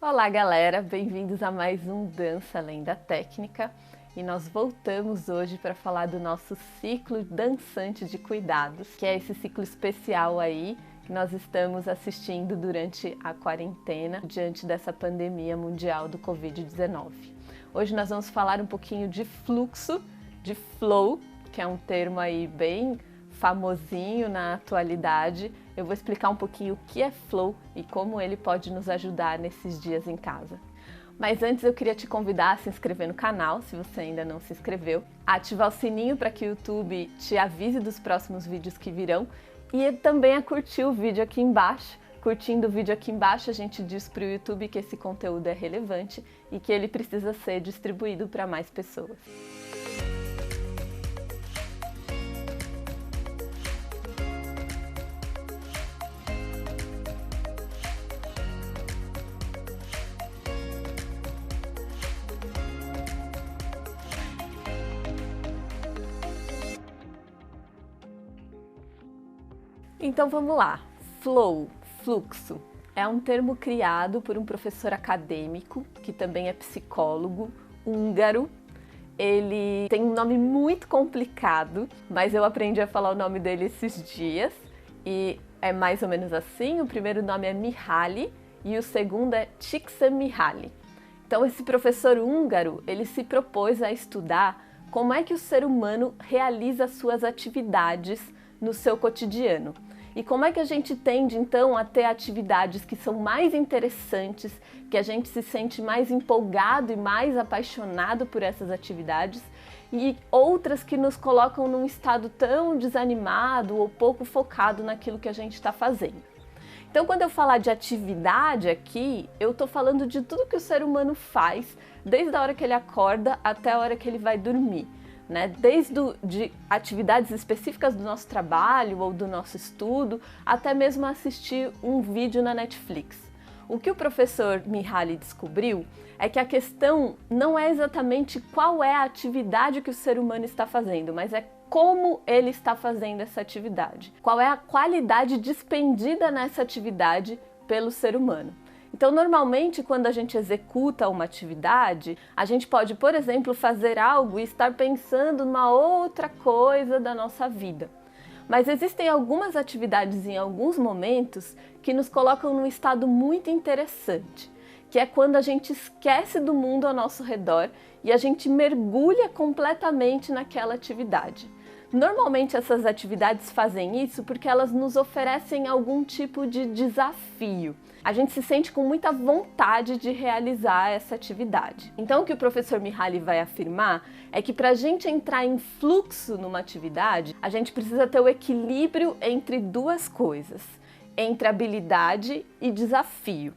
Olá galera, bem-vindos a mais um Dança Além da Técnica e nós voltamos hoje para falar do nosso ciclo dançante de cuidados, que é esse ciclo especial aí que nós estamos assistindo durante a quarentena diante dessa pandemia mundial do Covid-19. Hoje nós vamos falar um pouquinho de fluxo, de flow, que é um termo aí bem famosinho na atualidade. Eu vou explicar um pouquinho o que é flow e como ele pode nos ajudar nesses dias em casa. Mas antes eu queria te convidar a se inscrever no canal, se você ainda não se inscreveu, a ativar o sininho para que o YouTube te avise dos próximos vídeos que virão e também a curtir o vídeo aqui embaixo. Curtindo o vídeo aqui embaixo, a gente diz para o YouTube que esse conteúdo é relevante e que ele precisa ser distribuído para mais pessoas. Então vamos lá, flow, fluxo, é um termo criado por um professor acadêmico, que também é psicólogo, húngaro. Ele tem um nome muito complicado, mas eu aprendi a falar o nome dele esses dias, e é mais ou menos assim. O primeiro nome é Mihaly e o segundo é Csikszentmihalyi. Então esse professor húngaro, ele se propôs a estudar como é que o ser humano realiza suas atividades no seu cotidiano. E como é que a gente tende então a ter atividades que são mais interessantes, que a gente se sente mais empolgado e mais apaixonado por essas atividades, e outras que nos colocam num estado tão desanimado ou pouco focado naquilo que a gente está fazendo. Então, quando eu falar de atividade aqui, eu estou falando de tudo que o ser humano faz, desde a hora que ele acorda até a hora que ele vai dormir. Desde de atividades específicas do nosso trabalho ou do nosso estudo, até mesmo assistir um vídeo na Netflix. O que o professor Mihaly descobriu é que a questão não é exatamente qual é a atividade que o ser humano está fazendo, mas é como ele está fazendo essa atividade. Qual é a qualidade despendida nessa atividade pelo ser humano. Então, normalmente, quando a gente executa uma atividade, a gente pode, por exemplo, fazer algo e estar pensando numa outra coisa da nossa vida. Mas existem algumas atividades em alguns momentos que nos colocam num estado muito interessante, que é quando a gente esquece do mundo ao nosso redor e a gente mergulha completamente naquela atividade. Normalmente essas atividades fazem isso porque elas nos oferecem algum tipo de desafio. A gente se sente com muita vontade de realizar essa atividade. Então o que o professor Mihaly vai afirmar é que para a gente entrar em fluxo numa atividade, a gente precisa ter o equilíbrio entre duas coisas, entre habilidade e desafio.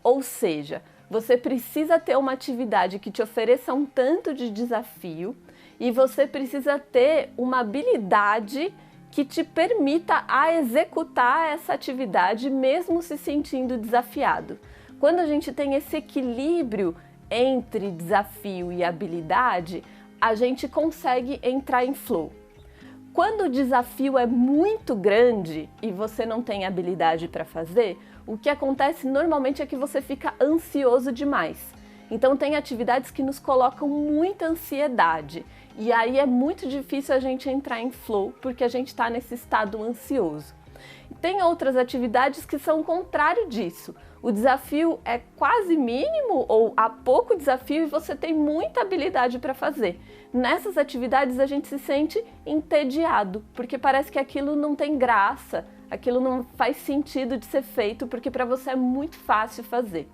Ou seja, você precisa ter uma atividade que te ofereça um tanto de desafio e você precisa ter uma habilidade que te permita a executar essa atividade mesmo se sentindo desafiado. Quando a gente tem esse equilíbrio entre desafio e habilidade, a gente consegue entrar em flow. Quando o desafio é muito grande e você não tem habilidade para fazer, o que acontece normalmente é que você fica ansioso demais. Então tem atividades que nos colocam muita ansiedade e aí é muito difícil a gente entrar em flow porque a gente está nesse estado ansioso. Tem outras atividades que são o contrário disso. O desafio é quase mínimo ou há pouco desafio e você tem muita habilidade para fazer. Nessas atividades a gente se sente entediado porque parece que aquilo não tem graça, aquilo não faz sentido de ser feito porque para você é muito fácil fazer.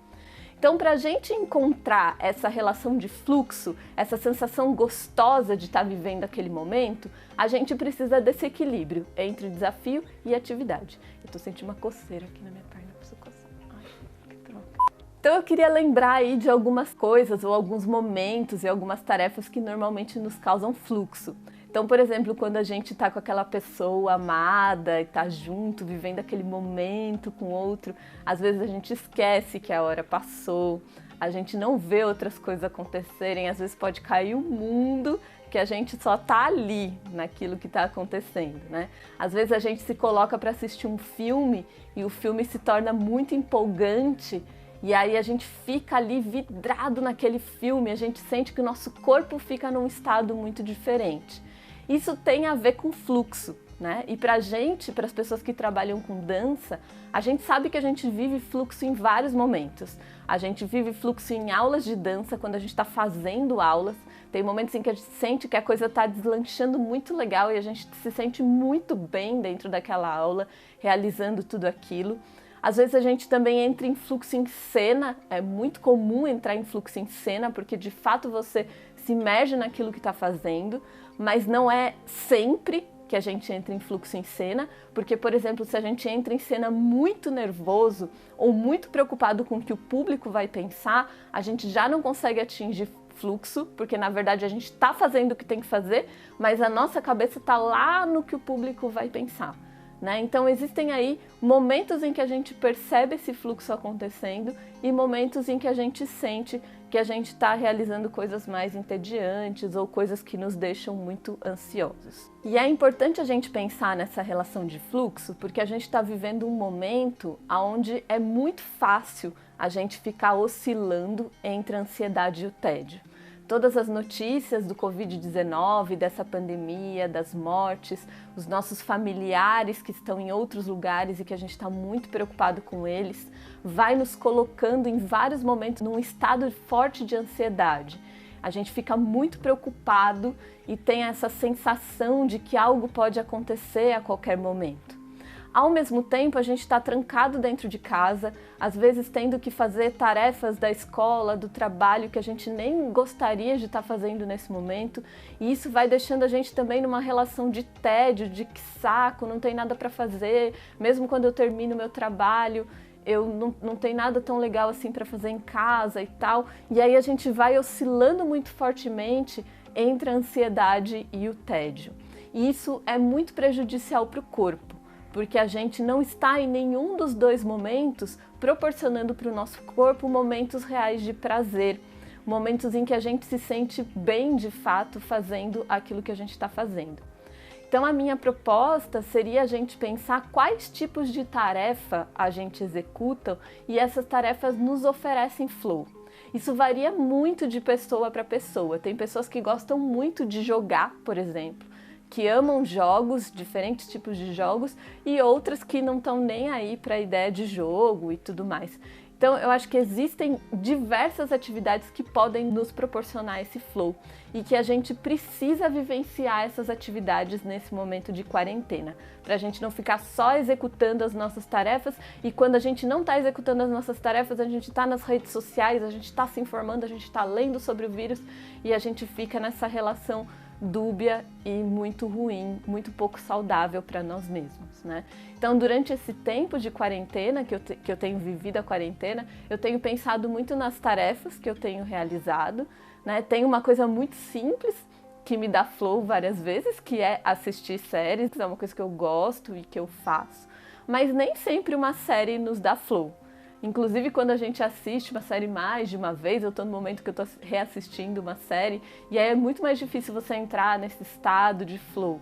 Então, para a gente encontrar essa relação de fluxo, essa sensação gostosa de estar vivendo aquele momento, a gente precisa desse equilíbrio entre desafio e atividade. Eu estou sentindo uma coceira aqui na minha perna, preciso coçar. Ai, que troca. Então eu queria lembrar aí de algumas coisas ou alguns momentos e algumas tarefas que normalmente nos causam fluxo. Então, por exemplo, quando a gente está com aquela pessoa amada e está junto, vivendo aquele momento com o outro, às vezes a gente esquece que a hora passou, a gente não vê outras coisas acontecerem, às vezes pode cair o mundo que a gente só está ali naquilo que está acontecendo, né? Às vezes a gente se coloca para assistir um filme e o filme se torna muito empolgante E aí a gente fica ali vidrado naquele filme, a gente sente que o nosso corpo fica num estado muito diferente. Isso tem a ver com fluxo, né? E pra gente, para as pessoas que trabalham com dança, a gente sabe que a gente vive fluxo em vários momentos. A gente vive fluxo em aulas de dança, quando a gente está fazendo aulas. Tem momentos em que a gente sente que a coisa está deslanchando muito legal e a gente se sente muito bem dentro daquela aula, realizando tudo aquilo. Às vezes a gente também entra em fluxo em cena, é muito comum entrar em fluxo em cena, porque de fato você se imerge naquilo que está fazendo, mas não é sempre que a gente entra em fluxo em cena, porque, por exemplo, se a gente entra em cena muito nervoso ou muito preocupado com o que o público vai pensar, a gente já não consegue atingir fluxo, porque na verdade a gente está fazendo o que tem que fazer, mas a nossa cabeça está lá no que o público vai pensar. Né? Então existem aí momentos em que a gente percebe esse fluxo acontecendo e momentos em que a gente sente que a gente está realizando coisas mais entediantes ou coisas que nos deixam muito ansiosos. E é importante a gente pensar nessa relação de fluxo porque a gente está vivendo um momento onde é muito fácil a gente ficar oscilando entre a ansiedade e o tédio. Todas as notícias do Covid-19, dessa pandemia, das mortes, os nossos familiares que estão em outros lugares e que a gente está muito preocupado com eles, vai nos colocando em vários momentos num estado forte de ansiedade. A gente fica muito preocupado e tem essa sensação de que algo pode acontecer a qualquer momento. Ao mesmo tempo, a gente está trancado dentro de casa, às vezes tendo que fazer tarefas da escola, do trabalho, que a gente nem gostaria de estar fazendo nesse momento, e isso vai deixando a gente também numa relação de tédio, de que saco, não tem nada para fazer, mesmo quando eu termino meu trabalho, eu não tenho nada tão legal assim para fazer em casa e tal, e aí a gente vai oscilando muito fortemente entre a ansiedade e o tédio. E isso é muito prejudicial para o corpo, porque a gente não está em nenhum dos dois momentos proporcionando para o nosso corpo momentos reais de prazer, momentos em que a gente se sente bem de fato fazendo aquilo que a gente está fazendo. Então a minha proposta seria a gente pensar quais tipos de tarefa a gente executa e essas tarefas nos oferecem flow. Isso varia muito de pessoa para pessoa. Tem pessoas que gostam muito de jogar, por exemplo, que amam jogos, diferentes tipos de jogos, e outras que não estão nem aí para a ideia de jogo e tudo mais. Então eu acho que existem diversas atividades que podem nos proporcionar esse flow e que a gente precisa vivenciar essas atividades nesse momento de quarentena, para a gente não ficar só executando as nossas tarefas e quando a gente não está executando as nossas tarefas, a gente está nas redes sociais, a gente está se informando, a gente está lendo sobre o vírus e a gente fica nessa relação dúbia e muito ruim, muito pouco saudável para nós mesmos, né? Então, durante esse tempo de quarentena, que eu tenho vivido a quarentena, eu tenho pensado muito nas tarefas que eu tenho realizado, né? Tem uma coisa muito simples que me dá flow várias vezes, que é assistir séries, é uma coisa que eu gosto e que eu faço, mas nem sempre uma série nos dá flow. Inclusive, quando a gente assiste uma série mais de uma vez, eu estou no momento que eu estou reassistindo uma série, e aí é muito mais difícil você entrar nesse estado de flow,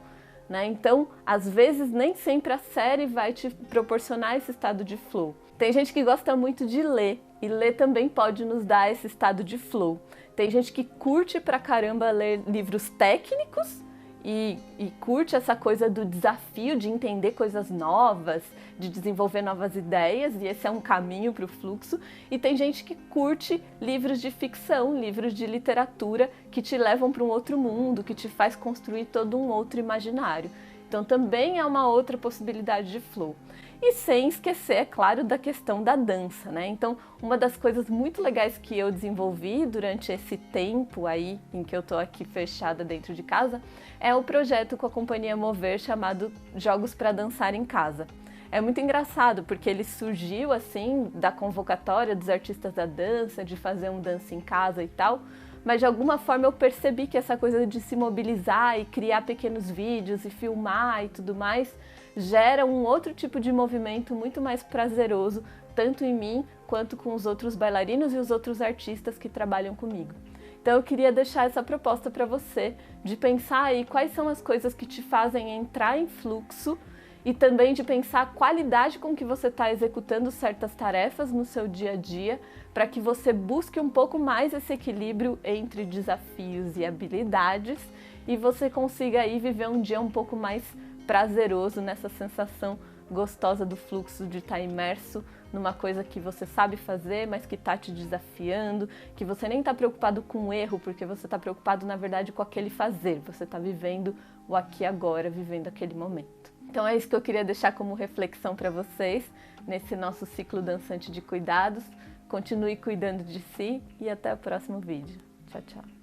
né? Então, às vezes, nem sempre a série vai te proporcionar esse estado de flow. Tem gente que gosta muito de ler, e ler também pode nos dar esse estado de flow. Tem gente que curte pra caramba ler livros técnicos, e curte essa coisa do desafio de entender coisas novas, de desenvolver novas ideias, e esse é um caminho para o fluxo. E tem gente que curte livros de ficção, livros de literatura que te levam para um outro mundo, que te faz construir todo um outro imaginário. Então também é uma outra possibilidade de flow. E sem esquecer, é claro, da questão da dança, né? Então, uma das coisas muito legais que eu desenvolvi durante esse tempo aí em que eu tô aqui fechada dentro de casa é o projeto com a Companhia Mover chamado Jogos para Dançar em Casa. É muito engraçado porque ele surgiu assim da convocatória dos artistas da dança, de fazer um dança em casa e tal, mas de alguma forma eu percebi que essa coisa de se mobilizar e criar pequenos vídeos e filmar e tudo mais gera um outro tipo de movimento muito mais prazeroso, tanto em mim quanto com os outros bailarinos e os outros artistas que trabalham comigo. Então eu queria deixar essa proposta para você, de pensar aí quais são as coisas que te fazem entrar em fluxo e também de pensar a qualidade com que você está executando certas tarefas no seu dia a dia, para que você busque um pouco mais esse equilíbrio entre desafios e habilidades e você consiga aí viver um dia um pouco mais prazeroso nessa sensação gostosa do fluxo, de estar imerso numa coisa que você sabe fazer, mas que está te desafiando, que você nem está preocupado com o erro, porque você está preocupado, na verdade, com aquele fazer. Você está vivendo o aqui e agora, vivendo aquele momento. Então é isso que eu queria deixar como reflexão para vocês nesse nosso ciclo dançante de cuidados. Continue cuidando de si e até o próximo vídeo. Tchau, tchau.